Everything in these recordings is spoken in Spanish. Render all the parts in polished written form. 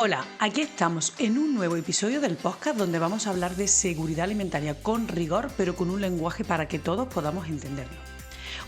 Hola, aquí estamos en un nuevo episodio del podcast donde vamos a hablar de seguridad alimentaria con rigor, pero con un lenguaje para que todos podamos entenderlo.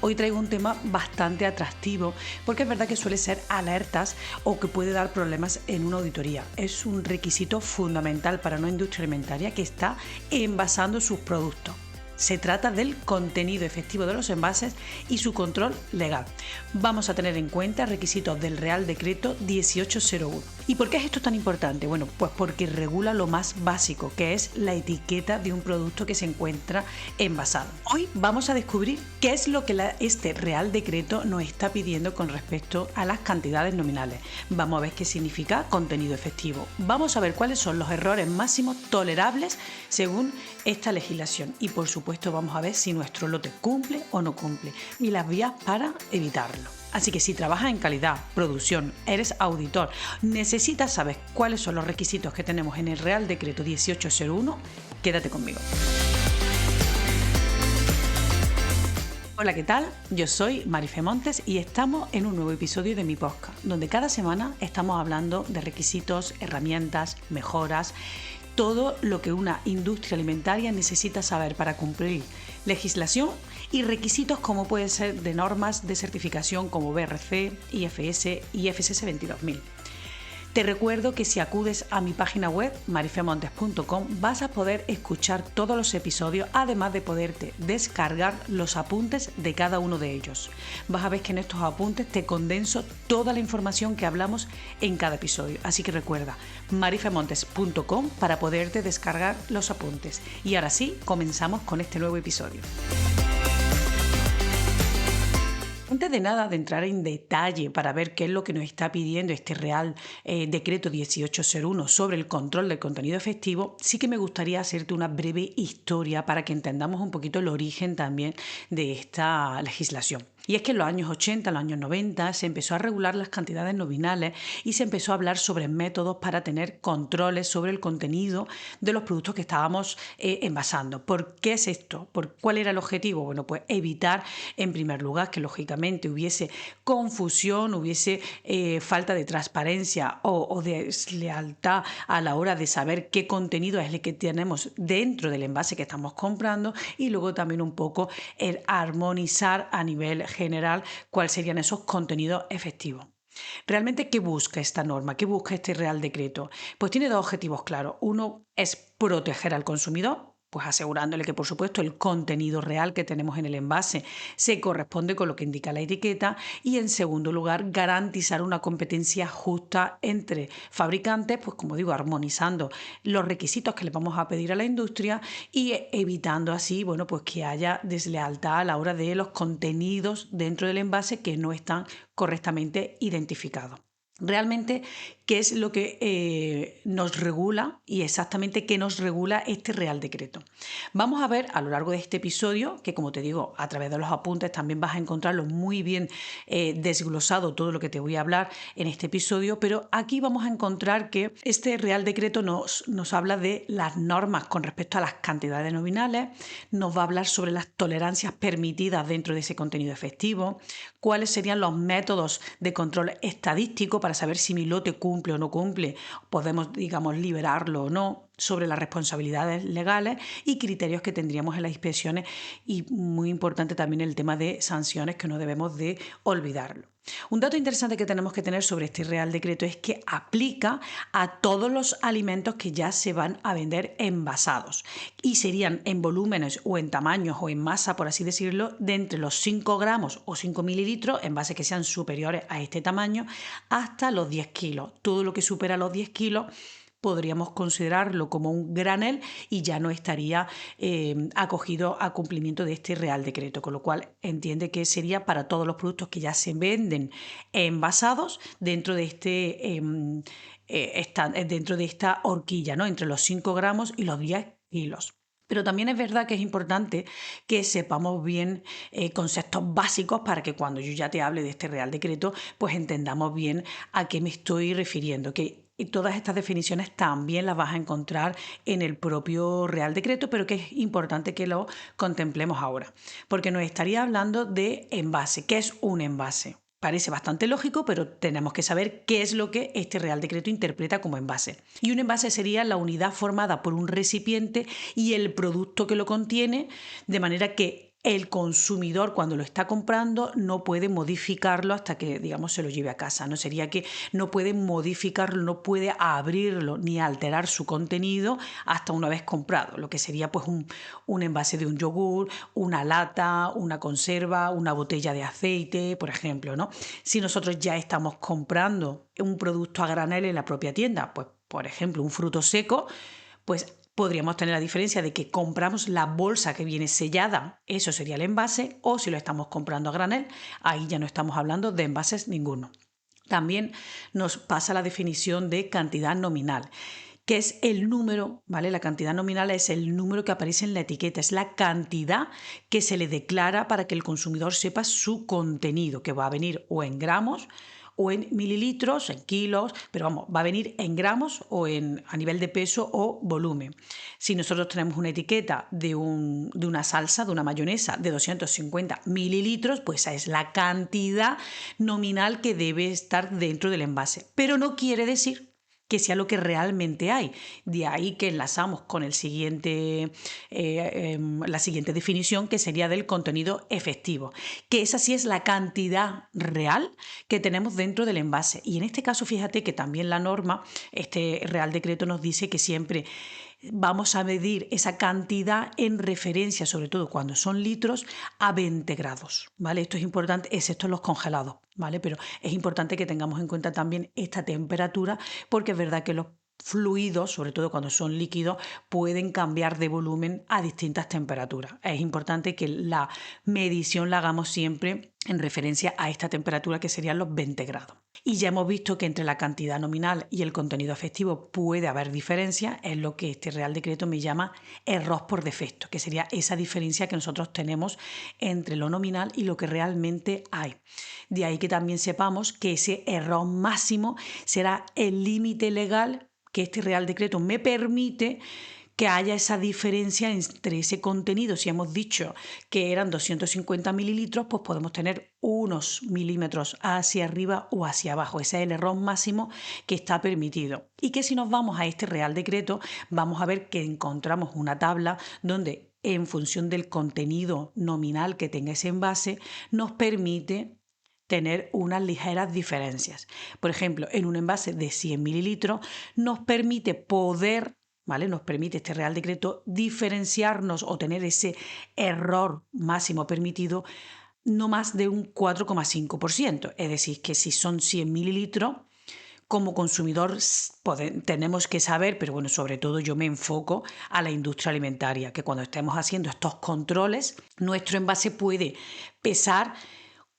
Hoy traigo un tema bastante atractivo porque es verdad que suele ser alertas o que puede dar problemas en una auditoría. Es un requisito fundamental para una industria alimentaria que está envasando sus productos. Se trata del contenido efectivo de los envases y su control legal. Vamos a tener en cuenta requisitos del Real Decreto 1801. ¿Y por qué es esto tan importante? Bueno, pues porque regula lo más básico, que es la etiqueta de un producto que se encuentra envasado. Hoy vamos a descubrir qué es lo que este Real Decreto nos está pidiendo con respecto a las cantidades nominales. Vamos a ver qué significa contenido efectivo. Vamos a ver cuáles son los errores máximos tolerables según esta legislación y por supuesto vamos a ver si nuestro lote cumple o no cumple y las vías para evitarlo. Así que si trabajas en calidad, producción, eres auditor, necesitas saber cuáles son los requisitos que tenemos en el Real Decreto 1801, quédate conmigo. Hola, ¿qué tal? Yo soy Marife Montes y estamos en un nuevo episodio de mi podcast, donde cada semana estamos hablando de requisitos, herramientas, mejoras, todo lo que una industria alimentaria necesita saber para cumplir legislación y requisitos como pueden ser de normas de certificación como BRC, IFS y FSS 22000. Te recuerdo que si acudes a mi página web marifemontes.com vas a poder escuchar todos los episodios, además de poderte descargar los apuntes de cada uno de ellos. Vas a ver que en estos apuntes te condenso toda la información que hablamos en cada episodio. Así que recuerda marifemontes.com para poderte descargar los apuntes. Y ahora sí, comenzamos con este nuevo episodio. Antes de nada, de entrar en detalle para ver qué es lo que nos está pidiendo este Real Decreto 1801 sobre el control del contenido efectivo, sí que me gustaría hacerte una breve historia para que entendamos un poquito el origen también de esta legislación. Y es que en los años 80, en los años 90, se empezó a regular las cantidades nominales y se empezó a hablar sobre métodos para tener controles sobre el contenido de los productos que estábamos envasando. ¿Por qué es esto? ¿Cuál era el objetivo? Bueno, pues evitar, en primer lugar, que lógicamente hubiese confusión, hubiese falta de transparencia o de deslealtad a la hora de saber qué contenido es el que tenemos dentro del envase que estamos comprando, y luego también un poco el armonizar a nivel general cuáles serían esos contenidos efectivos. ¿Realmente qué busca esta norma? ¿Qué busca este Real Decreto? Pues tiene dos objetivos claros. Uno es proteger al consumidor, pues asegurándole que, por supuesto, el contenido real que tenemos en el envase se corresponde con lo que indica la etiqueta, y en segundo lugar, garantizar una competencia justa entre fabricantes, pues como digo, armonizando los requisitos que le vamos a pedir a la industria y evitando así, bueno, pues que haya deslealtad a la hora de los contenidos dentro del envase que no están correctamente identificados. Realmente, ¿qué es lo que nos regula y exactamente qué nos regula este Real Decreto? Vamos a ver a lo largo de este episodio, que como te digo, a través de los apuntes también vas a encontrarlo muy bien desglosado todo lo que te voy a hablar en este episodio, pero aquí vamos a encontrar que este Real Decreto nos habla de las normas con respecto a las cantidades nominales, nos va a hablar sobre las tolerancias permitidas dentro de ese contenido efectivo, cuáles serían los métodos de control estadístico para saber si mi lote cumple o no cumple, podemos, digamos, liberarlo o no, sobre las responsabilidades legales y criterios que tendríamos en las inspecciones, y muy importante también el tema de sanciones, que no debemos de olvidarlo. Un dato interesante que tenemos que tener sobre este Real Decreto es que aplica a todos los alimentos que ya se van a vender envasados, y serían en volúmenes o en tamaños o en masa, por así decirlo, de entre los 5 gramos o 5 mililitros, envases que sean superiores a este tamaño, hasta los 10 kilos. Todo lo que supera los 10 kilos podríamos considerarlo como un granel y ya no estaría acogido a cumplimiento de este Real Decreto, con lo cual entiende que sería para todos los productos que ya se venden envasados dentro de dentro de esta horquilla, ¿no? Entre los 5 gramos y los 10 kilos. Pero también es verdad que es importante que sepamos bien conceptos básicos para que cuando yo ya te hable de este Real Decreto, pues entendamos bien a qué me estoy refiriendo, y todas estas definiciones también las vas a encontrar en el propio Real Decreto, pero que es importante que lo contemplemos ahora, porque nos estaría hablando de envase. ¿Qué es un envase? Parece bastante lógico, pero tenemos que saber qué es lo que este Real Decreto interpreta como envase. Y un envase sería la unidad formada por un recipiente y el producto que lo contiene, de manera que el consumidor, cuando lo está comprando, no puede modificarlo hasta que, digamos, se lo lleve a casa. No sería que no puede modificarlo, no puede abrirlo ni alterar su contenido hasta una vez comprado, lo que sería pues un envase de un yogur, una lata, una conserva, una botella de aceite, por ejemplo, ¿no? Si nosotros ya estamos comprando un producto a granel en la propia tienda, pues por ejemplo un fruto seco, pues podríamos tener la diferencia de que compramos la bolsa que viene sellada, eso sería el envase, o si lo estamos comprando a granel, ahí ya no estamos hablando de envases ninguno. También nos pasa la definición de cantidad nominal, que es el número, ¿vale? La cantidad nominal es el número que aparece en la etiqueta, es la cantidad que se le declara para que el consumidor sepa su contenido, que va a venir o en gramos o en mililitros, en kilos, pero vamos, va a venir en gramos o a nivel de peso o volumen. Si nosotros tenemos una etiqueta de una salsa, de una mayonesa de 250 mililitros, pues esa es la cantidad nominal que debe estar dentro del envase. Pero no quiere decir que sea lo que realmente hay. De ahí que enlazamos con la siguiente definición, que sería del contenido efectivo, que esa sí es la cantidad real que tenemos dentro del envase. Y en este caso, fíjate que también la norma, este Real Decreto nos dice que siempre vamos a medir esa cantidad en referencia, sobre todo cuando son litros, a 20 grados, ¿vale? Esto es importante, excepto en los congelados, ¿vale? Pero es importante que tengamos en cuenta también esta temperatura, porque es verdad que los fluidos, sobre todo cuando son líquidos, pueden cambiar de volumen a distintas temperaturas. Es importante que la medición la hagamos siempre en referencia a esta temperatura, que serían los 20 grados. Y ya hemos visto que entre la cantidad nominal y el contenido efectivo puede haber diferencia, es lo que este Real Decreto me llama error por defecto, que sería esa diferencia que nosotros tenemos entre lo nominal y lo que realmente hay. De ahí que también sepamos que ese error máximo será el límite legal que este Real Decreto me permite que haya esa diferencia entre ese contenido. Si hemos dicho que eran 250 mililitros, pues podemos tener unos milímetros hacia arriba o hacia abajo. Ese es el error máximo que está permitido. Y que si nos vamos a este Real Decreto, vamos a ver que encontramos una tabla donde, en función del contenido nominal que tenga ese envase, nos permite tener unas ligeras diferencias. Por ejemplo, en un envase de 100 mililitros nos permite ¿vale? Nos permite este Real Decreto diferenciarnos o tener ese error máximo permitido no más de un 4,5%. Es decir, que si son 100 mililitros, como consumidor tenemos que saber, pero bueno, sobre todo yo me enfoco a la industria alimentaria, que cuando estemos haciendo estos controles, nuestro envase puede pesar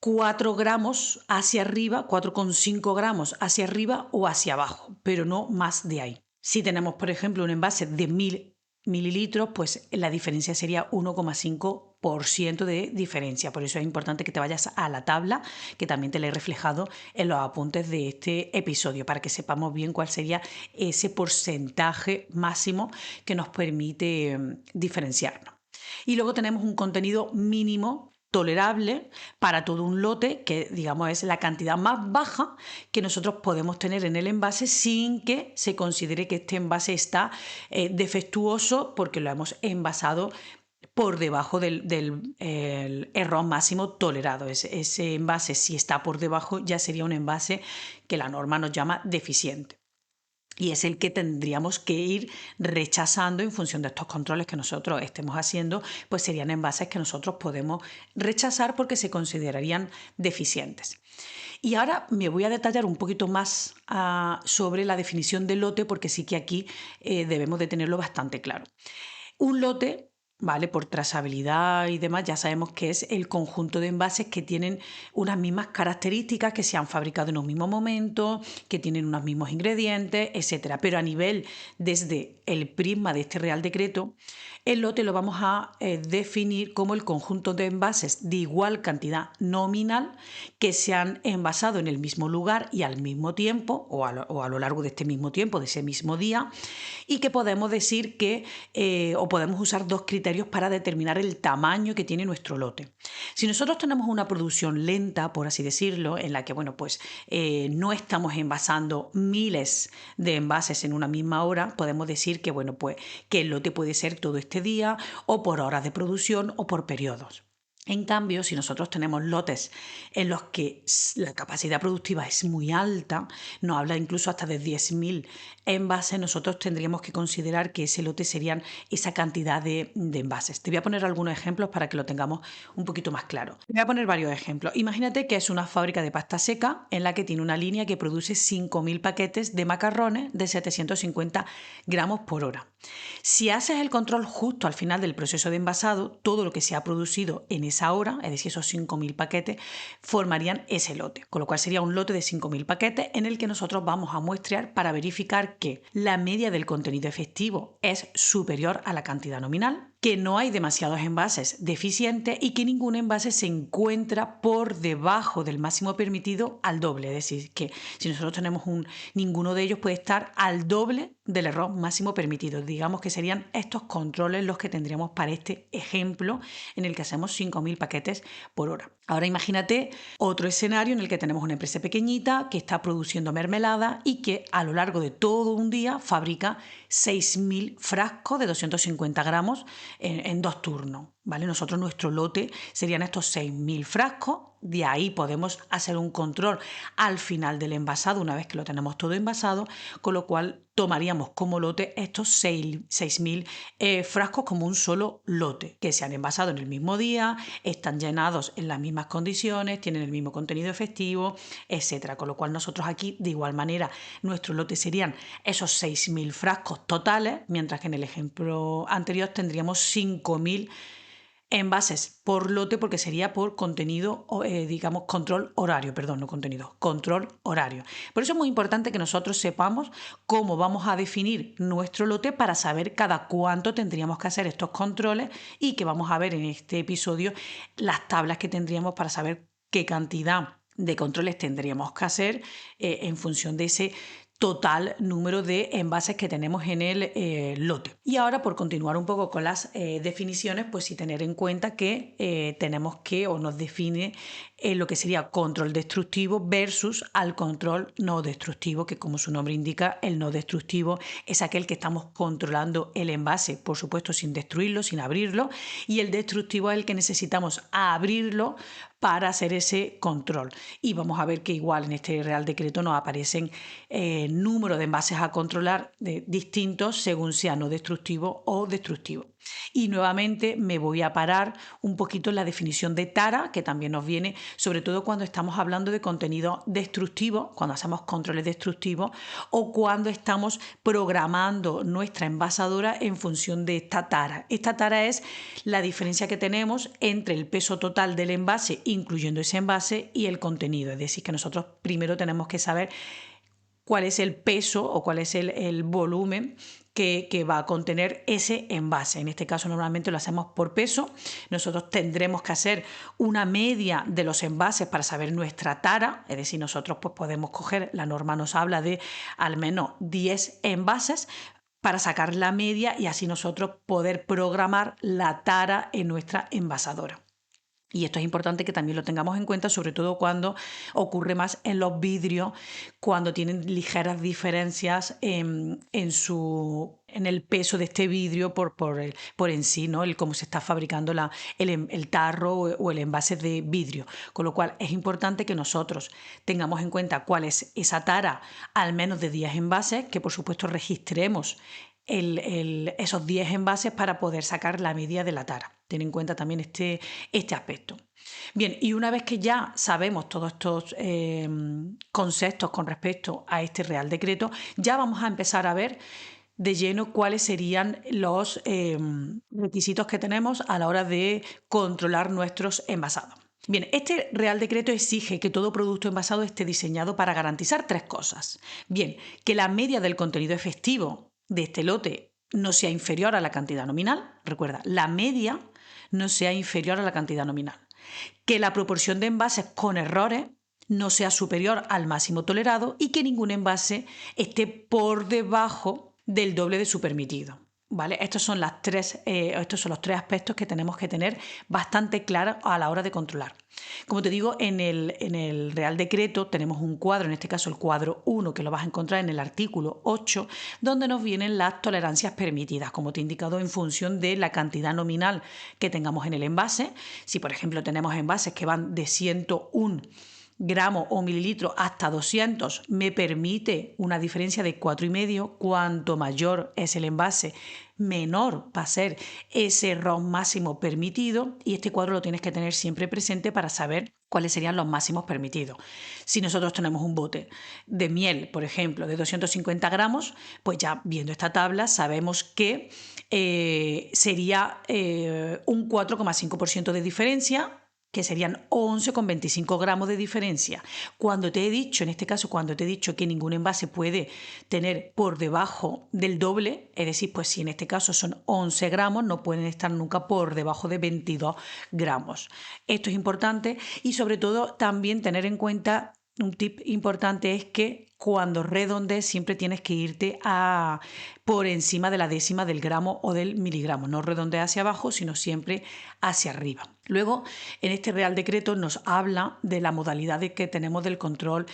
4 gramos hacia arriba, 4,5 gramos hacia arriba o hacia abajo, pero no más de ahí. Si tenemos, por ejemplo, un envase de 1000 mililitros, pues la diferencia sería 1,5% de diferencia. Por eso es importante que te vayas a la tabla, que también te la he reflejado en los apuntes de este episodio, para que sepamos bien cuál sería ese porcentaje máximo que nos permite diferenciarnos. Y luego tenemos un contenido mínimo tolerable para todo un lote, que digamos es la cantidad más baja que nosotros podemos tener en el envase sin que se considere que este envase está defectuoso porque lo hemos envasado por debajo del error máximo tolerado. Ese envase, si está por debajo, ya sería un envase que la norma nos llama deficiente. Y es el que tendríamos que ir rechazando en función de estos controles que nosotros estemos haciendo, pues serían envases que nosotros podemos rechazar porque se considerarían deficientes. Y ahora me voy a detallar un poquito más sobre la definición de lote, porque sí que aquí debemos de tenerlo bastante claro. Un lote, ¿vale? Por trazabilidad y demás, ya sabemos que es el conjunto de envases que tienen unas mismas características, que se han fabricado en un mismo momento, que tienen unos mismos ingredientes, etcétera. Pero a nivel desde el prisma de este Real Decreto, el lote lo vamos a definir como el conjunto de envases de igual cantidad nominal que se han envasado en el mismo lugar y al mismo tiempo, o a lo largo de este mismo tiempo, de ese mismo día, y que podemos decir que, o podemos usar dos criterios para determinar el tamaño que tiene nuestro lote. Si nosotros tenemos una producción lenta, por así decirlo, en la que no estamos envasando miles de envases en una misma hora, podemos decir que, que el lote puede ser todo este día, o por horas de producción, o por periodos. En cambio, si nosotros tenemos lotes en los que la capacidad productiva es muy alta, nos habla incluso hasta de 10.000 envases, nosotros tendríamos que considerar que ese lote serían esa cantidad de envases. Te voy a poner algunos ejemplos para que lo tengamos un poquito más claro. Te voy a poner varios ejemplos. Imagínate que es una fábrica de pasta seca en la que tiene una línea que produce 5.000 paquetes de macarrones de 750 gramos por hora. Si haces el control justo al final del proceso de envasado, todo lo que se ha producido en esa hora, es decir, esos 5.000 paquetes, formarían ese lote. Con lo cual sería un lote de 5.000 paquetes en el que nosotros vamos a muestrear para verificar que la media del contenido efectivo es superior a la cantidad nominal, que no hay demasiados envases deficientes y que ningún envase se encuentra por debajo del máximo permitido al doble. Es decir, que si nosotros tenemos ninguno de ellos puede estar al doble del error máximo permitido. Digamos que serían estos controles los que tendríamos para este ejemplo en el que hacemos 5.000 paquetes por hora. Ahora imagínate otro escenario en el que tenemos una empresa pequeñita que está produciendo mermelada y que a lo largo de todo un día fabrica 6.000 frascos de 250 gramos en 2 turnos. ¿Vale? Nuestro lote serían estos 6.000 frascos. De ahí podemos hacer un control al final del envasado, una vez que lo tenemos todo envasado, con lo cual tomaríamos como lote estos 6.000 frascos como un solo lote, que se han envasado en el mismo día, están llenados en las mismas condiciones, tienen el mismo contenido efectivo, etcétera. Con lo cual nosotros aquí, de igual manera, nuestro lote serían esos 6.000 frascos totales, mientras que en el ejemplo anterior tendríamos 5.000 envases por lote, porque sería por contenido, control horario, control horario. Por eso es muy importante que nosotros sepamos cómo vamos a definir nuestro lote para saber cada cuánto tendríamos que hacer estos controles, y que vamos a ver en este episodio las tablas que tendríamos para saber qué cantidad de controles tendríamos que hacer en función de ese total número de envases que tenemos en el lote. Y ahora, por continuar un poco con las definiciones, pues sí tener en cuenta que tenemos que, o nos define lo que sería control destructivo versus al control no destructivo, que como su nombre indica, el no destructivo es aquel que estamos controlando el envase, por supuesto sin destruirlo, sin abrirlo, y el destructivo es el que necesitamos abrirlo para hacer ese control. Y vamos a ver que igual en este Real Decreto nos aparecen número de envases a controlar distintos según sea no destructivo o destructivo. Y nuevamente me voy a parar un poquito en la definición de tara, que también nos viene sobre todo cuando estamos hablando de contenido destructivo, cuando hacemos controles destructivos o cuando estamos programando nuestra envasadora en función de esta tara. Esta tara es la diferencia que tenemos entre el peso total del envase, incluyendo ese envase, y el contenido. Es decir, que nosotros primero tenemos que saber cuál es el peso o cuál es el volumen que va a contener ese envase. En este caso normalmente lo hacemos por peso. Nosotros tendremos que hacer una media de los envases para saber nuestra tara, es decir, nosotros pues podemos coger, la norma nos habla de al menos 10 envases para sacar la media y así nosotros poder programar la tara en nuestra envasadora. Y esto es importante que también lo tengamos en cuenta, sobre todo cuando ocurre más en los vidrios, cuando tienen ligeras diferencias en el peso de este vidrio por en sí, ¿no? El cómo se está fabricando el tarro o el envase de vidrio. Con lo cual es importante que nosotros tengamos en cuenta cuál es esa tara, al menos de 10 envases, que por supuesto registremos esos 10 envases para poder sacar la media de la tara. Ten en cuenta también este aspecto. Bien, y una vez que ya sabemos todos estos conceptos con respecto a este Real Decreto, ya vamos a empezar a ver de lleno cuáles serían los requisitos que tenemos a la hora de controlar nuestros envasados. Bien, este Real Decreto exige que todo producto envasado esté diseñado para garantizar 3 cosas. Bien, que la media del contenido efectivo de este lote no sea inferior a la cantidad nominal. Recuerda, la media no sea inferior a la cantidad nominal. Que la proporción de envases con errores no sea superior al máximo tolerado y que ningún envase esté por debajo del doble de su permitido. ¿Vale? Estos son los tres aspectos que tenemos que tener bastante claros a la hora de controlar. Como te digo, en el Real Decreto tenemos un cuadro, en este caso el cuadro 1, que lo vas a encontrar en el artículo 8, donde nos vienen las tolerancias permitidas, como te he indicado, en función de la cantidad nominal que tengamos en el envase. Si, por ejemplo, tenemos envases que van de 101 gramos o mililitros hasta 200, me permite una diferencia de 4,5. Cuanto mayor es el envase, menor va a ser ese ROM máximo permitido, y este cuadro lo tienes que tener siempre presente para saber cuáles serían los máximos permitidos. Si nosotros tenemos un bote de miel, por ejemplo, de 250 gramos, pues ya viendo esta tabla sabemos que sería un 4,5% de diferencia, que serían 11,25 gramos de diferencia. Cuando te he dicho, en este caso, cuando te he dicho que ningún envase puede tener por debajo del doble, es decir, pues si en este caso son 11 gramos, no pueden estar nunca por debajo de 22 gramos. Esto es importante, y sobre todo también tener en cuenta un tip importante es que cuando redondees siempre tienes que irte por encima de la décima del gramo o del miligramo. No redondees hacia abajo, sino siempre hacia arriba. Luego, en este Real Decreto nos habla de la modalidad que tenemos del control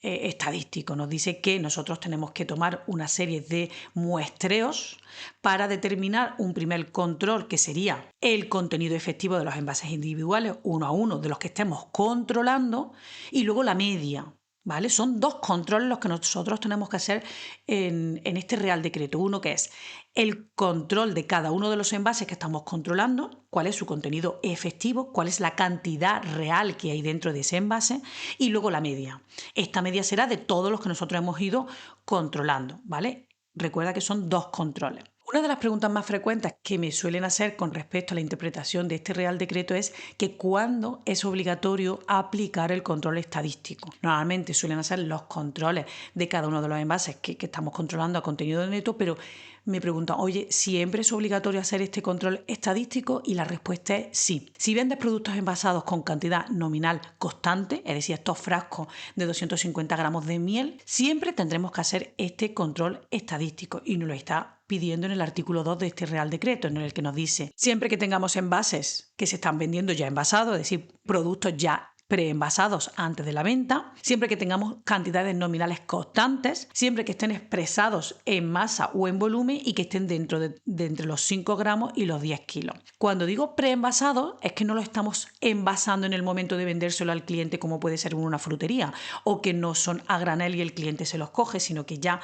estadístico. Nos dice que nosotros tenemos que tomar una serie de muestreos para determinar un primer control, que sería el contenido efectivo de los envases individuales, uno a uno, de los que estemos controlando, y luego la media. ¿Vale? Son dos controles los que nosotros tenemos que hacer en este Real Decreto. Uno que es el control de cada uno de los envases que estamos controlando, cuál es su contenido efectivo, cuál es la cantidad real que hay dentro de ese envase, y luego la media. Esta media será de todos los que nosotros hemos ido controlando, ¿vale? Recuerda que son dos controles. Una de las preguntas más frecuentes que me suelen hacer con respecto a la interpretación de este Real Decreto es que ¿cuándo es obligatorio aplicar el control estadístico? Normalmente suelen hacer los controles de cada uno de los envases que estamos controlando a contenido neto, pero me preguntan, oye, ¿siempre es obligatorio hacer este control estadístico? Y la respuesta es sí. Si vendes productos envasados con cantidad nominal constante, es decir, estos frascos de 250 gramos de miel, siempre tendremos que hacer este control estadístico, y nos lo está pidiendo en el artículo 2 de este Real Decreto, en el que nos dice, siempre que tengamos envases que se están vendiendo ya envasados, es decir, productos ya preenvasados antes de la venta, siempre que tengamos cantidades nominales constantes, siempre que estén expresados en masa o en volumen y que estén dentro de entre los 5 gramos y los 10 kilos. Cuando digo preenvasados, es que no lo estamos envasando en el momento de vendérselo al cliente, como puede ser en una frutería, o que no son a granel y el cliente se los coge, sino que ya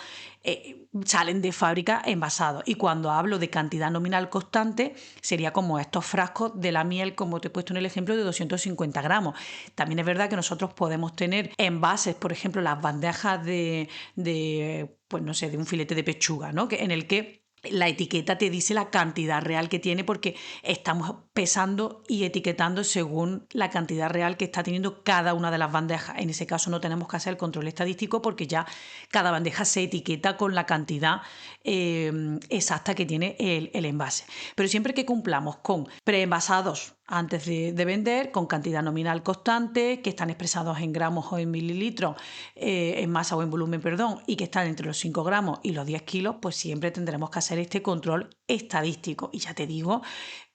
salen de fábrica envasados. Y cuando hablo de cantidad nominal constante, sería como estos frascos de la miel, como te he puesto en el ejemplo, de 250 gramos. También es verdad que nosotros podemos tener envases, por ejemplo, las bandejas pues no sé, de un filete de pechuga, ¿no? En el que la etiqueta te dice la cantidad real que tiene, porque estamos pesando y etiquetando según la cantidad real que está teniendo cada una de las bandejas. En ese caso no tenemos que hacer el control estadístico, porque ya cada bandeja se etiqueta con la cantidad exacta que tiene el envase. Pero siempre que cumplamos con preenvasados antes de vender, con cantidad nominal constante, que están expresados en gramos o en mililitros, en masa o en volumen, perdón, y que están entre los 5 gramos y los 10 kilos, pues siempre tendremos que hacer este control estadístico. Y ya te digo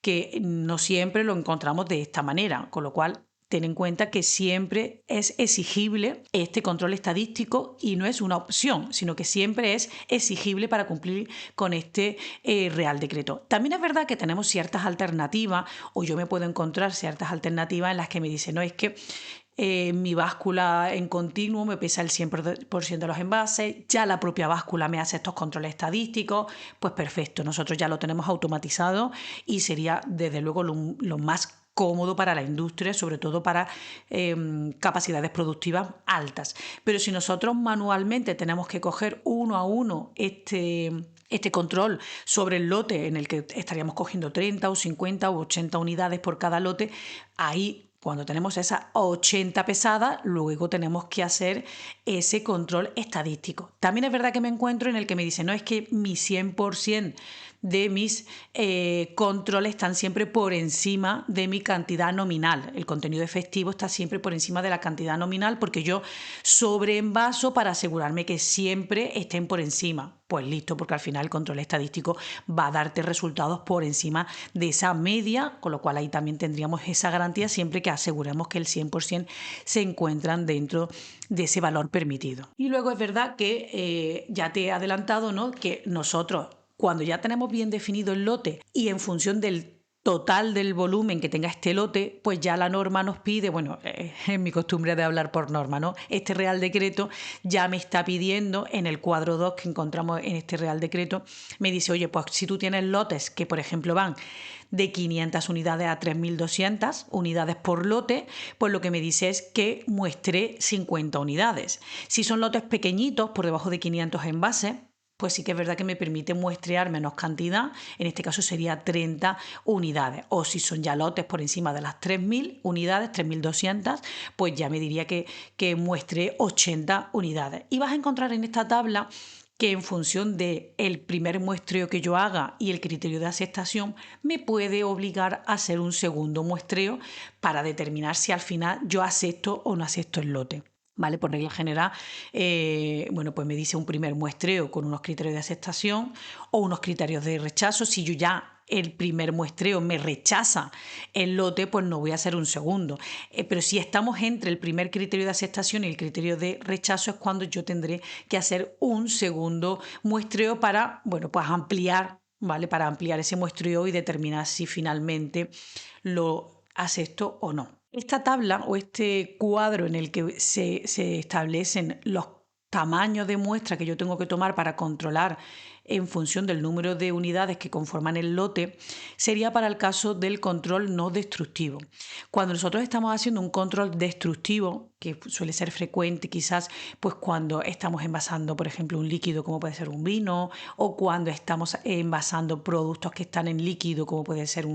que no siempre lo encontramos de esta manera, con lo cual ten en cuenta que siempre es exigible este control estadístico, y no es una opción, sino que siempre es exigible para cumplir con este Real Decreto. También es verdad que tenemos ciertas alternativas, o yo me puedo encontrar ciertas alternativas en las que me dicen, no, es que mi báscula en continuo me pesa el 100% de los envases, ya la propia báscula me hace estos controles estadísticos. Pues perfecto, nosotros ya lo tenemos automatizado y sería desde luego lo más cómodo para la industria, sobre todo para capacidades productivas altas. Pero si nosotros manualmente tenemos que coger uno a uno este control sobre el lote, en el que estaríamos cogiendo 30 o 50 o 80 unidades por cada lote, ahí Cuando tenemos esas 80 pesadas, luego tenemos que hacer ese control estadístico. También es verdad que me encuentro en el que me dice, no, es que mi 100% de mis controles están siempre por encima de mi cantidad nominal. El contenido efectivo está siempre por encima de la cantidad nominal porque yo sobreenvaso para asegurarme que siempre estén por encima. Pues listo, porque al final el control estadístico va a darte resultados por encima de esa media, con lo cual ahí también tendríamos esa garantía siempre que aseguremos que el 100% se encuentran dentro de ese valor permitido. Y luego es verdad que ya te he adelantado, ¿no?, que nosotros, cuando ya tenemos bien definido el lote y en función del total del volumen que tenga este lote, pues ya la norma nos pide, bueno, es mi costumbre de hablar por norma, ¿no? Este Real Decreto ya me está pidiendo en el cuadro 2 que encontramos en este Real Decreto, me dice, oye, pues si tú tienes lotes que, por ejemplo, van de 500 unidades a 3.200 unidades por lote, pues lo que me dice es que muestre 50 unidades. Si son lotes pequeñitos, por debajo de 500 envases, pues sí que es verdad que me permite muestrear menos cantidad, en este caso sería 30 unidades. O si son ya lotes por encima de las 3.000 unidades, 3.200, pues ya me diría que muestre 80 unidades. Y vas a encontrar en esta tabla que en función del primer muestreo que yo haga y el criterio de aceptación, me puede obligar a hacer un segundo muestreo para determinar si al final yo acepto o no acepto el lote. ¿Vale? Por regla general, bueno, pues me dice un primer muestreo con unos criterios de aceptación o unos criterios de rechazo. Si yo ya el primer muestreo me rechaza el lote, pues no voy a hacer un segundo. Pero si estamos entre el primer criterio de aceptación y el criterio de rechazo es cuando yo tendré que hacer un segundo muestreo para, bueno, pues ampliar, ¿vale? Para ampliar ese muestreo y determinar si finalmente lo acepto o no. Esta tabla o este cuadro en el que se establecen los tamaños de muestra que yo tengo que tomar para controlar en función del número de unidades que conforman el lote, sería para el caso del control no destructivo. Cuando nosotros estamos haciendo un control destructivo, que suele ser frecuente quizás pues cuando estamos envasando, por ejemplo, un líquido como puede ser un vino, o cuando estamos envasando productos que están en líquido como puede ser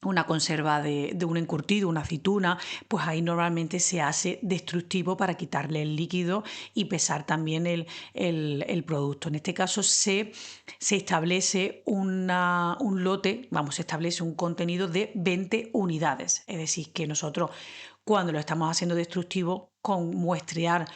una conserva de un encurtido, una aceituna, pues ahí normalmente se hace destructivo para quitarle el líquido y pesar también el producto. En este caso se establece un lote, se establece un contenido de 20 unidades. Es decir, que nosotros cuando lo estamos haciendo destructivo, con muestrear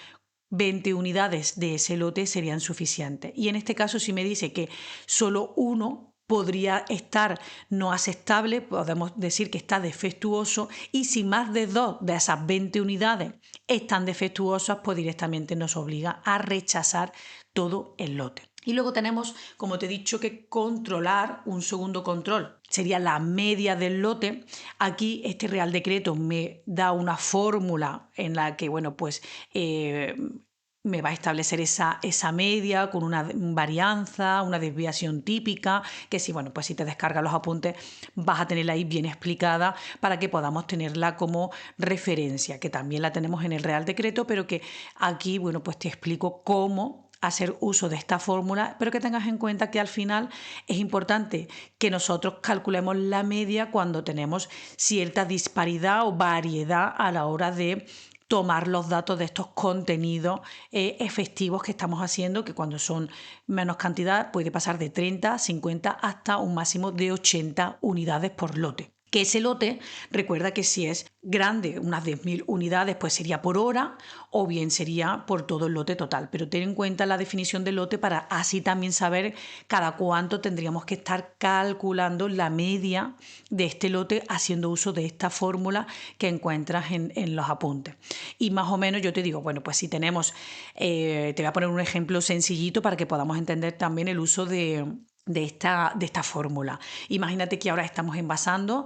20 unidades de ese lote serían suficientes. Y en este caso, si me dice que solo uno podría estar no aceptable, podemos decir que está defectuoso, y si más de 2 de esas 20 unidades están defectuosas, pues directamente nos obliga a rechazar todo el lote. Y luego tenemos, como te he dicho, que controlar un segundo control. Sería la media del lote. Aquí este Real Decreto me da una fórmula en la que, bueno, pues me va a establecer esa media con una varianza, una desviación típica, que sí, bueno, pues si te descargas los apuntes vas a tenerla ahí bien explicada para que podamos tenerla como referencia, que también la tenemos en el Real Decreto, pero que aquí, bueno, pues te explico cómo hacer uso de esta fórmula, pero que tengas en cuenta que al final es importante que nosotros calculemos la media cuando tenemos cierta disparidad o variedad a la hora de tomar los datos de estos contenidos efectivos que estamos haciendo, que cuando son menos cantidad puede pasar de 30, 50 hasta un máximo de 80 unidades por lote. Que ese lote, recuerda que si es grande, unas 10.000 unidades, pues sería por hora o bien sería por todo el lote total. Pero ten en cuenta la definición del lote para así también saber cada cuánto tendríamos que estar calculando la media de este lote haciendo uso de esta fórmula que encuentras en los apuntes. Y más o menos yo te digo, bueno, pues si tenemos, te voy a poner un ejemplo sencillito para que podamos entender también el uso de esta fórmula. Imagínate que ahora estamos envasando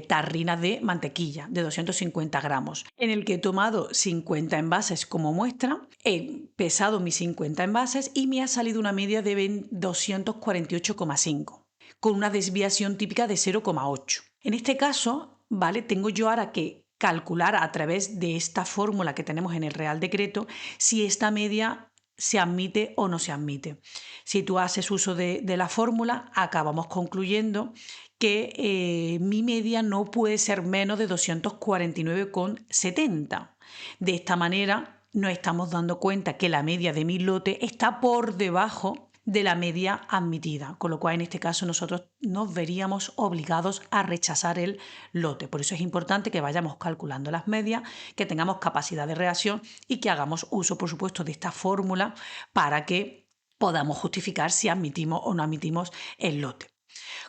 tarrinas de mantequilla de 250 gramos, en el que he tomado 50 envases como muestra, he pesado mis 50 envases y me ha salido una media de 248,5, con una desviación típica de 0,8. En este caso, ¿vale? Tengo yo ahora que calcular a través de esta fórmula que tenemos en el Real Decreto si esta media se admite o no se admite. Si tú haces uso de la fórmula, acabamos concluyendo que mi media no puede ser menos de 249,70. De esta manera nos estamos dando cuenta que la media de mi lote está por debajo de la media admitida, con lo cual en este caso nosotros nos veríamos obligados a rechazar el lote. Por eso es importante que vayamos calculando las medias, que tengamos capacidad de reacción y que hagamos uso, por supuesto, de esta fórmula para que podamos justificar si admitimos o no admitimos el lote.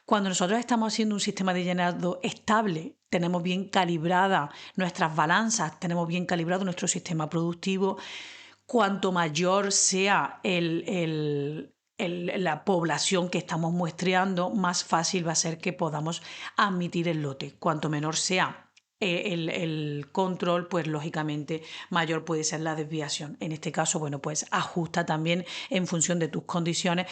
Cuando nosotros estamos haciendo un sistema de llenado estable, tenemos bien calibradas nuestras balanzas, tenemos bien calibrado nuestro sistema productivo, cuanto mayor sea la población que estamos muestreando, más fácil va a ser que podamos admitir el lote. Cuanto menor sea el control, pues lógicamente mayor puede ser la desviación. En este caso, bueno, pues ajusta también en función de tus condiciones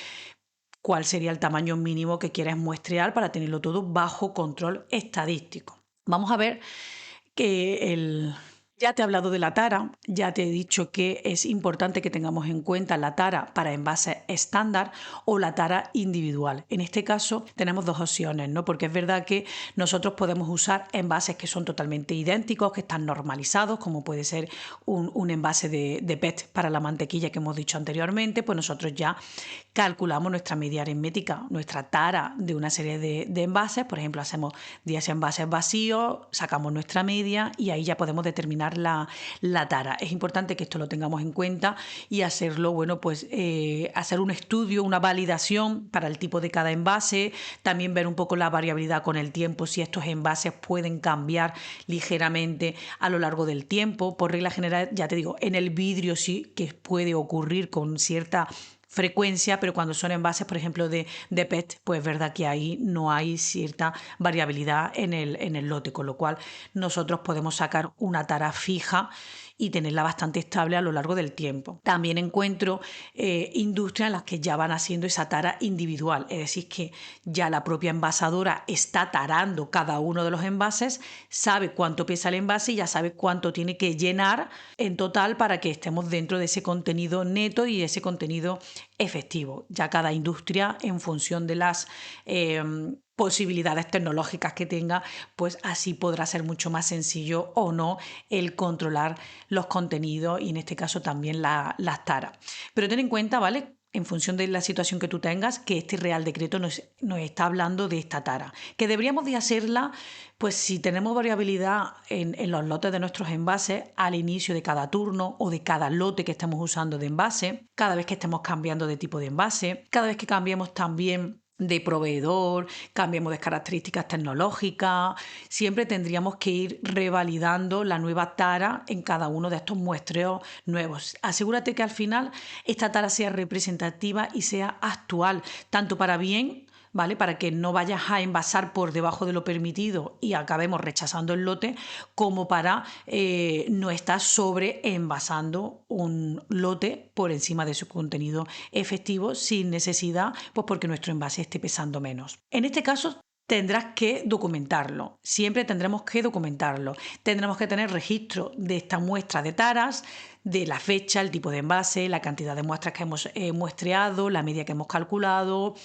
cuál sería el tamaño mínimo que quieres muestrear para tenerlo todo bajo control estadístico. Vamos a ver que ya te he hablado de la tara, ya te he dicho que es importante que tengamos en cuenta la tara para envases estándar o la tara individual. En este caso tenemos dos opciones, ¿no? Porque es verdad que nosotros podemos usar envases que son totalmente idénticos, que están normalizados, como puede ser un envase de PET para la mantequilla que hemos dicho anteriormente, pues nosotros ya calculamos nuestra media aritmética, nuestra tara de una serie de envases, por ejemplo, hacemos 10 envases vacíos, sacamos nuestra media y ahí ya podemos determinar la tara. Es importante que esto lo tengamos en cuenta y hacerlo, bueno, pues hacer un estudio, una validación para el tipo de cada envase, también ver un poco la variabilidad con el tiempo, si estos envases pueden cambiar ligeramente a lo largo del tiempo. Por regla general, ya te digo, en el vidrio sí que puede ocurrir con cierta frecuencia, pero cuando son envases, por ejemplo, de PET, pues es verdad que ahí no hay cierta variabilidad en el lote, con lo cual nosotros podemos sacar una tara fija y tenerla bastante estable a lo largo del tiempo. También encuentro industrias en las que ya van haciendo esa tara individual, es decir, que ya la propia envasadora está tarando cada uno de los envases, sabe cuánto pesa el envase y ya sabe cuánto tiene que llenar en total para que estemos dentro de ese contenido neto y ese contenido efectivo. Ya cada industria, en función de las posibilidades tecnológicas que tenga, pues así podrá ser mucho más sencillo o no el controlar los contenidos y en este caso también las taras. Pero ten en cuenta, ¿vale?, en función de la situación que tú tengas, que este Real Decreto nos está hablando de esta tara, que deberíamos de hacerla, pues si tenemos variabilidad en los lotes de nuestros envases al inicio de cada turno o de cada lote que estemos usando de envase, cada vez que estemos cambiando de tipo de envase, cada vez que cambiemos también de proveedor, cambiemos de características tecnológicas, siempre tendríamos que ir revalidando la nueva tara en cada uno de estos muestreos nuevos. Asegúrate que al final esta tara sea representativa y sea actual, tanto para bien, ¿vale?, para que no vayas a envasar por debajo de lo permitido y acabemos rechazando el lote, como para no estar sobre envasando un lote por encima de su contenido efectivo sin necesidad, pues porque nuestro envase esté pesando menos. En este caso tendrás que documentarlo, siempre tendremos que documentarlo, tendremos que tener registro de esta muestra de taras, de la fecha, el tipo de envase, la cantidad de muestras que hemos muestreado, la media que hemos calculado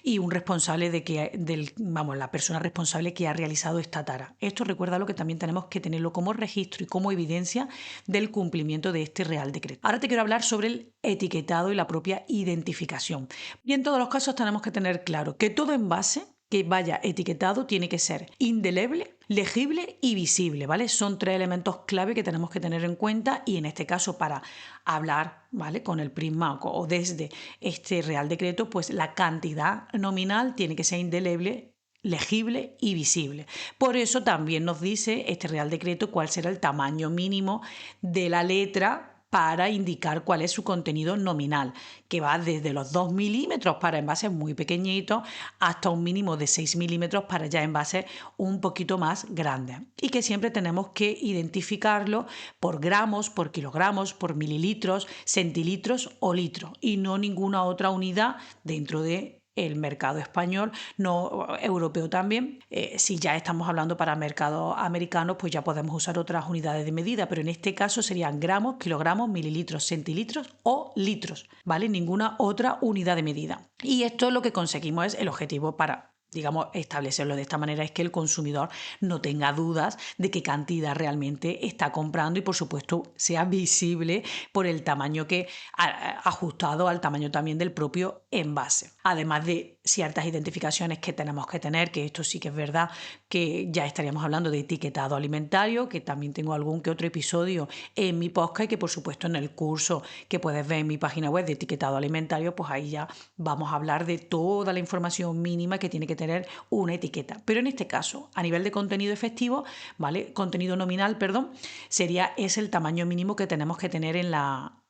y un responsable la persona responsable que ha realizado esta tara. Esto, recuérdalo, que también tenemos que tenerlo como registro y como evidencia del cumplimiento de este Real Decreto. Ahora te quiero hablar sobre el etiquetado y la propia identificación. Y en todos los casos tenemos que tener claro que todo envase que vaya etiquetado tiene que ser indeleble, legible y visible, ¿vale? Son 3 elementos clave que tenemos que tener en cuenta y en este caso para hablar, ¿vale?, con el prisma o desde este Real Decreto, pues la cantidad nominal tiene que ser indeleble, legible y visible. Por eso también nos dice este Real Decreto cuál será el tamaño mínimo de la letra para indicar cuál es su contenido nominal, que va desde los 2 milímetros para envases muy pequeñitos hasta un mínimo de 6 milímetros para ya envases un poquito más grandes. Y que siempre tenemos que identificarlo por gramos, por kilogramos, por mililitros, centilitros o litros y no ninguna otra unidad dentro de el mercado español, no europeo también. Si ya estamos hablando para mercados americanos, pues ya podemos usar otras unidades de medida, pero en este caso serían gramos, kilogramos, mililitros, centilitros o litros, ¿vale? Ninguna otra unidad de medida. Y esto lo que conseguimos es el objetivo para digamos, establecerlo de esta manera es que el consumidor no tenga dudas de qué cantidad realmente está comprando y, por supuesto, sea visible por el tamaño que ajustado al tamaño también del propio envase. Además de ciertas identificaciones que tenemos que tener, que esto sí que es verdad que ya estaríamos hablando de etiquetado alimentario, que también tengo algún que otro episodio en mi podcast y que, por supuesto, en el curso que puedes ver en mi página web de etiquetado alimentario, pues ahí ya vamos a hablar de toda la información mínima que tiene que tener una etiqueta. Pero en este caso, a nivel de contenido efectivo, ¿vale? Contenido nominal, perdón, es el tamaño mínimo que tenemos que tener en la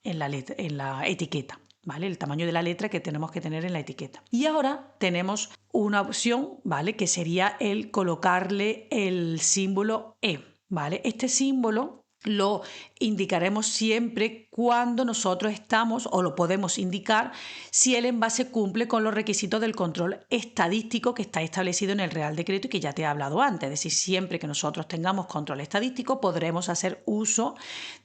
etiqueta. ¿Vale? El tamaño de la letra que tenemos que tener en la etiqueta. Y ahora tenemos una opción, ¿vale? Que sería el colocarle el símbolo E, ¿vale? Este símbolo lo indicaremos siempre cuando nosotros estamos, o lo podemos indicar, si el envase cumple con los requisitos del control estadístico que está establecido en el Real Decreto y que ya te he hablado antes. Es decir, siempre que nosotros tengamos control estadístico podremos hacer uso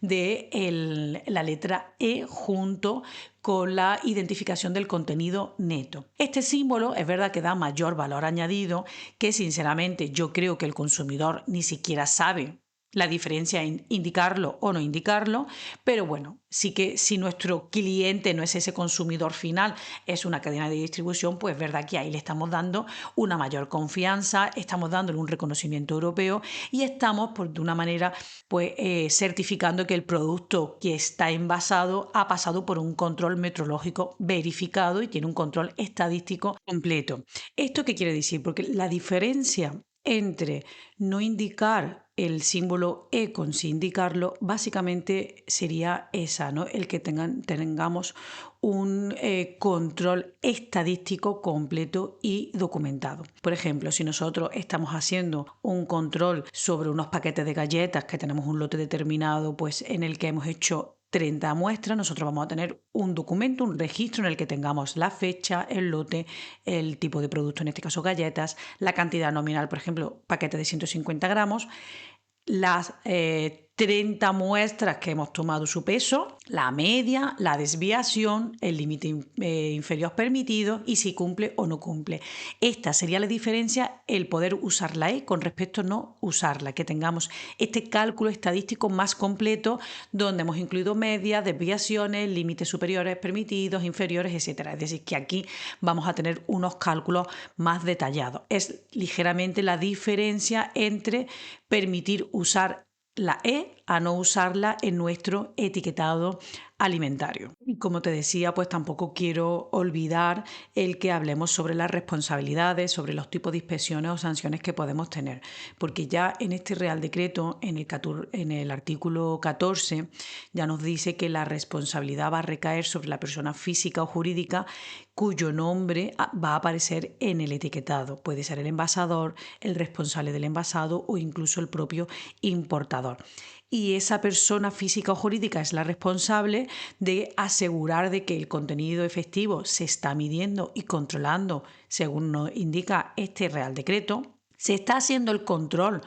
de la letra E junto con la identificación del contenido neto. Este símbolo es verdad que da mayor valor añadido, que sinceramente yo creo que el consumidor ni siquiera sabe la diferencia en indicarlo o no indicarlo, pero bueno, sí que si nuestro cliente no es ese consumidor final, es una cadena de distribución, pues es verdad que ahí le estamos dando una mayor confianza, estamos dándole un reconocimiento europeo y estamos, de una manera, pues certificando que el producto que está envasado ha pasado por un control metrológico verificado y tiene un control estadístico completo. ¿Esto qué quiere decir? Porque la diferencia entre no indicar el símbolo E con sin indicarlo, básicamente sería esa, ¿no? El que tengamos un control estadístico completo y documentado. Por ejemplo, si nosotros estamos haciendo un control sobre unos paquetes de galletas que tenemos un lote determinado, pues en el que hemos hecho 30 muestras, nosotros vamos a tener un documento, un registro en el que tengamos la fecha, el lote, el tipo de producto, en este caso galletas, la cantidad nominal, por ejemplo, paquete de 150 gramos, las 30 muestras que hemos tomado su peso, la media, la desviación, el límite inferior permitido y si cumple o no cumple. Esta sería la diferencia, el poder usar la E con respecto a no usarla, que tengamos este cálculo estadístico más completo donde hemos incluido medias, desviaciones, límites superiores permitidos, inferiores, etc. Es decir, que aquí vamos a tener unos cálculos más detallados. Es ligeramente la diferencia entre permitir usar la E a no usarla en nuestro etiquetado alimentario. Y como te decía, pues tampoco quiero olvidar el que hablemos sobre las responsabilidades, sobre los tipos de inspecciones o sanciones que podemos tener, porque ya en este Real Decreto, en el artículo 14, ya nos dice que la responsabilidad va a recaer sobre la persona física o jurídica cuyo nombre va a aparecer en el etiquetado. Puede ser el envasador, el responsable del envasado o incluso el propio importador. Y esa persona física o jurídica es la responsable de asegurar de que el contenido efectivo se está midiendo y controlando según nos indica este Real Decreto. Se está haciendo el control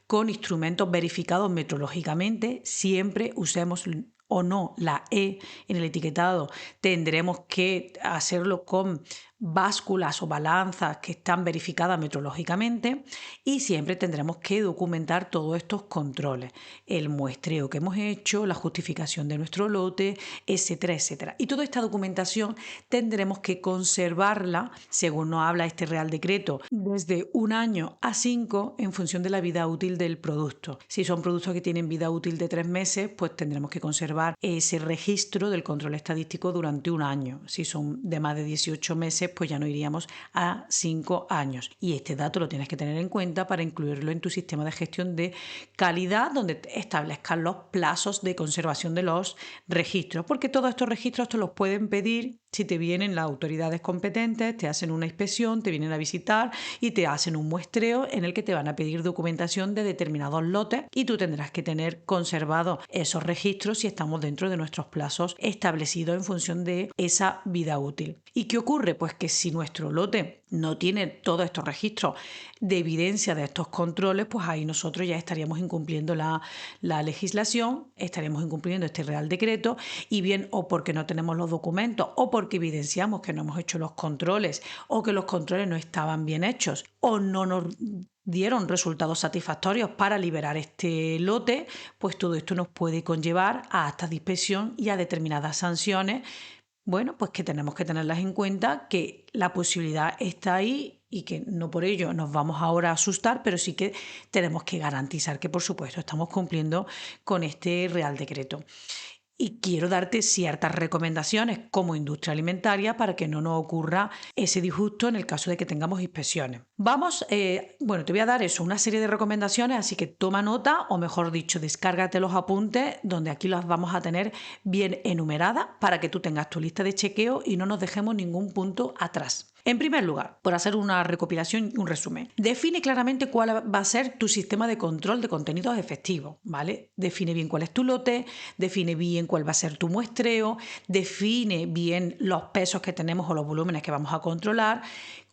con instrumentos verificados metrológicamente, siempre usemos o no la E en el etiquetado, tendremos que hacerlo con básculas o balanzas que están verificadas metrológicamente y siempre tendremos que documentar todos estos controles, el muestreo que hemos hecho, la justificación de nuestro lote, etcétera, etcétera. Y toda esta documentación tendremos que conservarla, según nos habla este Real Decreto, desde 1 año a 5 en función de la vida útil del producto. Si son productos que tienen vida útil de 3 meses, pues tendremos que conservar ese registro del control estadístico durante 1 año. Si son de más de 18 meses, pues ya no iríamos a 5 años. Y este dato lo tienes que tener en cuenta para incluirlo en tu sistema de gestión de calidad, donde establezcas los plazos de conservación de los registros, porque todos estos registros te los pueden pedir si te vienen las autoridades competentes, te hacen una inspección, te vienen a visitar y te hacen un muestreo en el que te van a pedir documentación de determinados lotes y tú tendrás que tener conservados esos registros si estamos dentro de nuestros plazos establecidos en función de esa vida útil. ¿Y qué ocurre? Pues que si nuestro lote no tiene todos estos registros de evidencia de estos controles, pues ahí nosotros ya estaríamos incumpliendo la legislación, estaríamos incumpliendo este Real Decreto y bien o porque no tenemos los documentos o porque evidenciamos que no hemos hecho los controles o que los controles no estaban bien hechos o no nos dieron resultados satisfactorios para liberar este lote, pues todo esto nos puede conllevar a actas de inspección y a determinadas sanciones. Bueno, pues que tenemos que tenerlas en cuenta, que la posibilidad está ahí y que no por ello nos vamos ahora a asustar, pero sí que tenemos que garantizar que, por supuesto, estamos cumpliendo con este Real Decreto. Y quiero darte ciertas recomendaciones como industria alimentaria para que no nos ocurra ese disgusto en el caso de que tengamos inspecciones. Bueno, te voy a dar una serie de recomendaciones, así que toma nota, o mejor dicho, descárgate los apuntes, donde aquí las vamos a tener bien enumeradas para que tú tengas tu lista de chequeo y no nos dejemos ningún punto atrás. En primer lugar, por hacer una recopilación y un resumen, define claramente cuál va a ser tu sistema de control de contenidos efectivos, ¿vale? Define bien cuál es tu lote, define bien cuál va a ser tu muestreo, define bien los pesos que tenemos o los volúmenes que vamos a controlar,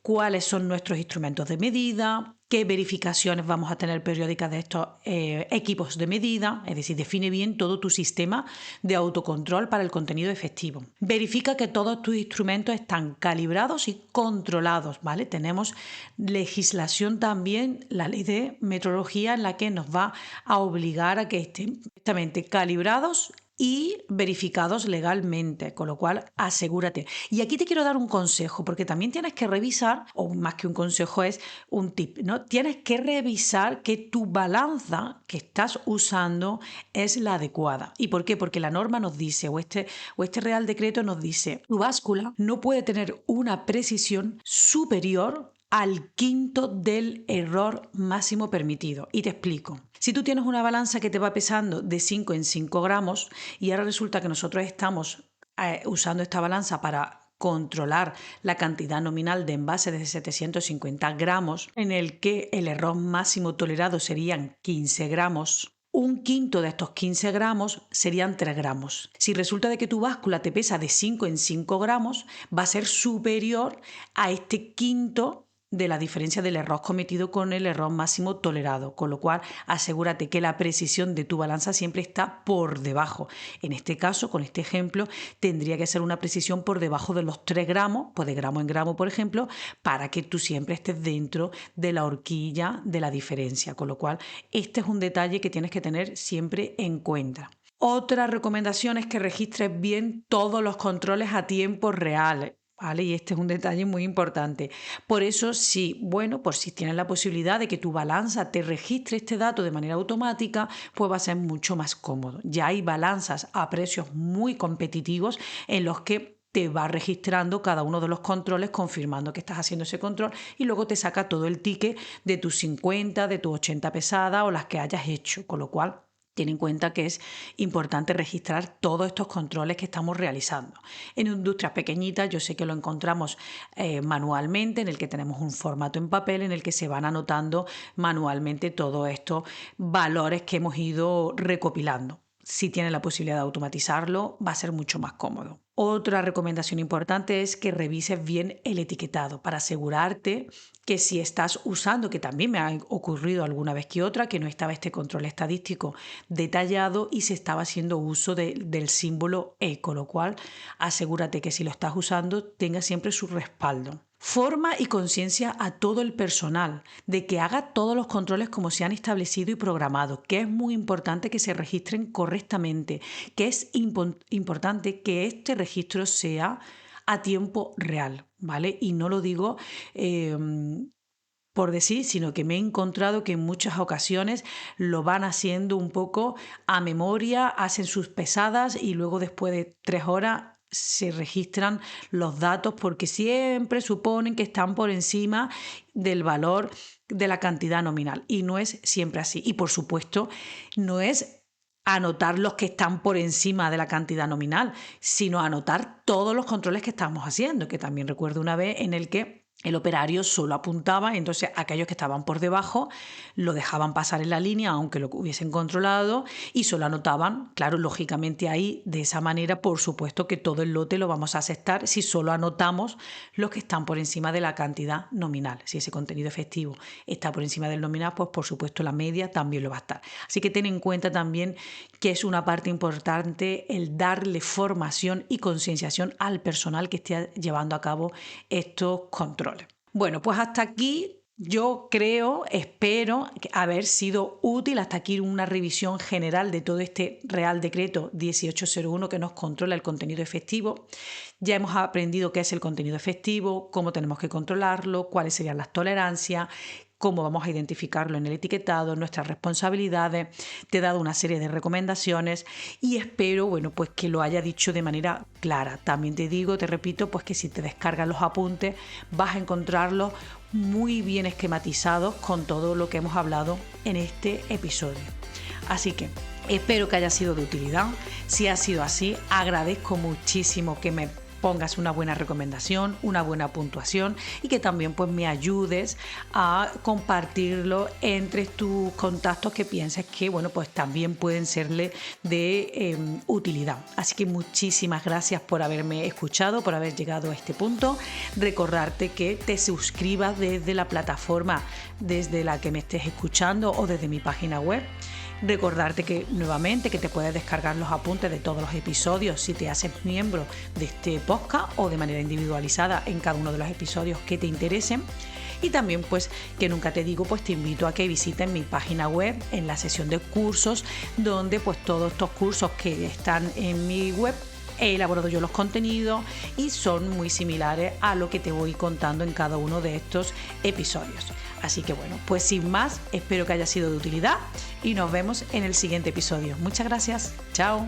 cuáles son nuestros instrumentos de medida, qué verificaciones vamos a tener periódicas de estos equipos de medida, es decir, define bien todo tu sistema de autocontrol para el contenido efectivo. Verifica que todos tus instrumentos están calibrados y controlados, ¿vale? Tenemos legislación también, la ley de metrología, en la que nos va a obligar a que estén perfectamente calibrados y verificados legalmente, con lo cual asegúrate. Y aquí te quiero dar un consejo, porque también tienes que revisar, o más que un consejo es un tip, ¿no? Tienes que revisar que tu balanza que estás usando es la adecuada. ¿Y por qué? Porque la norma nos dice, o este Real Decreto nos dice, tu báscula no puede tener una precisión superior al quinto del error máximo permitido. Y te explico. Si tú tienes una balanza que te va pesando de 5 en 5 gramos y ahora resulta que nosotros estamos usando esta balanza para controlar la cantidad nominal de envase de 750 gramos, en el que el error máximo tolerado serían 15 gramos, un quinto de estos 15 gramos serían 3 gramos. Si resulta de que tu báscula te pesa de 5 en 5 gramos, va a ser superior a este quinto de la diferencia del error cometido con el error máximo tolerado, con lo cual asegúrate que la precisión de tu balanza siempre está por debajo. En este caso, con este ejemplo, tendría que ser una precisión por debajo de los 3 gramos, pues de gramo en gramo, por ejemplo, para que tú siempre estés dentro de la horquilla de la diferencia, con lo cual este es un detalle que tienes que tener siempre en cuenta. Otra recomendación es que registres bien todos los controles a tiempo real. ¿Vale? Y este es un detalle muy importante. Por eso, si tienes la posibilidad de que tu balanza te registre este dato de manera automática, pues va a ser mucho más cómodo. Ya hay balanzas a precios muy competitivos en los que te va registrando cada uno de los controles, confirmando que estás haciendo ese control y luego te saca todo el ticket de tus 50, de tus 80 pesadas o las que hayas hecho, con lo cual ten en cuenta que es importante registrar todos estos controles que estamos realizando. En industrias pequeñitas yo sé que lo encontramos manualmente, en el que tenemos un formato en papel en el que se van anotando manualmente todos estos valores que hemos ido recopilando. Si tienes la posibilidad de automatizarlo, va a ser mucho más cómodo. Otra recomendación importante es que revises bien el etiquetado para asegurarte que si estás usando, que también me ha ocurrido alguna vez que otra, que no estaba este control estadístico detallado y se estaba haciendo uso del símbolo E, con lo cual asegúrate que si lo estás usando tenga siempre su respaldo. Forma y conciencia a todo el personal de que haga todos los controles como se han establecido y programado, que es muy importante que se registren correctamente, que es importante que este registro sea a tiempo real, ¿vale? Y no lo digo por decir, sino que me he encontrado que en muchas ocasiones lo van haciendo un poco a memoria, hacen sus pesadas y luego después de 3 horas se registran los datos porque siempre suponen que están por encima del valor de la cantidad nominal y no es siempre así. Y por supuesto, no es anotar los que están por encima de la cantidad nominal, sino anotar todos los controles que estamos haciendo, que también recuerdo una vez en el que el operario solo apuntaba, entonces aquellos que estaban por debajo lo dejaban pasar en la línea, aunque lo hubiesen controlado, y solo anotaban, claro, lógicamente ahí, de esa manera, por supuesto que todo el lote lo vamos a aceptar si solo anotamos los que están por encima de la cantidad nominal. Si ese contenido efectivo está por encima del nominal, pues por supuesto la media también lo va a estar. Así que ten en cuenta también que es una parte importante el darle formación y concienciación al personal que esté llevando a cabo estos controles. Bueno, pues hasta aquí yo espero haber sido útil. Hasta aquí una revisión general de todo este Real Decreto 1801 que nos controla el contenido efectivo. Ya hemos aprendido qué es el contenido efectivo, cómo tenemos que controlarlo, cuáles serían las tolerancias, cómo vamos a identificarlo en el etiquetado, nuestras responsabilidades. Te he dado una serie de recomendaciones y espero, pues que lo haya dicho de manera clara. También te repito, pues que si te descargas los apuntes vas a encontrarlos muy bien esquematizados con todo lo que hemos hablado en este episodio. Así que espero que haya sido de utilidad. Si ha sido así, agradezco muchísimo que me pongas una buena recomendación, una buena puntuación y que también pues me ayudes a compartirlo entre tus contactos que pienses que pues también pueden serle de utilidad. Así que muchísimas gracias por haberme escuchado, por haber llegado a este punto. Recordarte que te suscribas desde la plataforma desde la que me estés escuchando o desde mi página web. Recordarte que nuevamente que te puedes descargar los apuntes de todos los episodios si te haces miembro de este podcast o de manera individualizada en cada uno de los episodios que te interesen. Y también pues que nunca te digo, pues te invito a que visites mi página web en la sección de cursos, donde pues todos estos cursos que están en mi web he elaborado yo los contenidos y son muy similares a lo que te voy contando en cada uno de estos episodios. Así que pues sin más, espero que haya sido de utilidad y nos vemos en el siguiente episodio. Muchas gracias. Chao.